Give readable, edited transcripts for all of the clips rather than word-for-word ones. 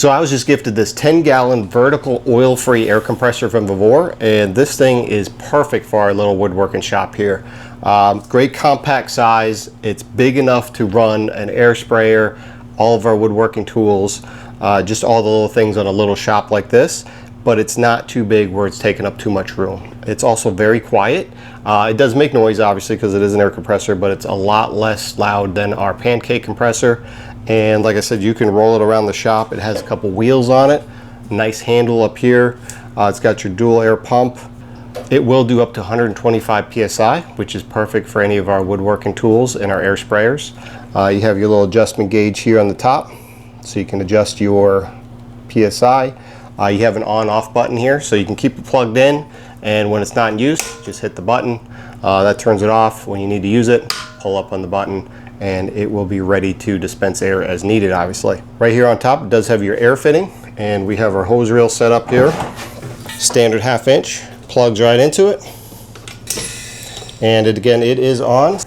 So I was just gifted this 10-gallon vertical oil-free air compressor from VEVOR, and this thing is perfect for our little woodworking shop here. Great compact size. It's big enough to run an air sprayer, all of our woodworking tools, just all the little things on a little shop like this, but it's not too big where it's taking up too much room. It's also very quiet. It does make noise, obviously, because it is an air compressor, but it's a lot less loud than our pancake compressor. And like I said, you can roll it around the shop. It has a couple wheels on it, nice handle up here. It's got your dual air pump. It will do up to 125 psi, which is perfect for any of our woodworking tools and our air sprayers. You have your little adjustment gauge here on the top, so you can adjust your psi. You have an on-off button here, so you can keep it plugged in, and when it's not in use, just hit the button. That turns it off. When you need to use it, pull up on the button, and it will be ready to dispense air as needed, obviously. Right here on top, it does have your air fitting, and we have our hose reel set up here. Standard 1/2 inch, plugs right into it. And it is on.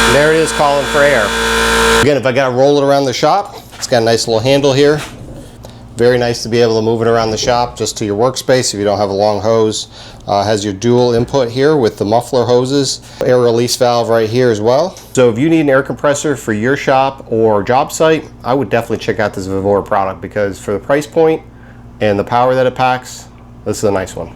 And there it is, calling for air. Again, if I gotta roll it around the shop, it's got a nice little handle here. Very nice to be able to move it around the shop just to your workspace if you don't have a long hose. Has your dual input here with the muffler hoses. Air release valve right here as well. So if you need an air compressor for your shop or job site, I would definitely check out this VEVOR product, because for the price point and the power that it packs, this is a nice one.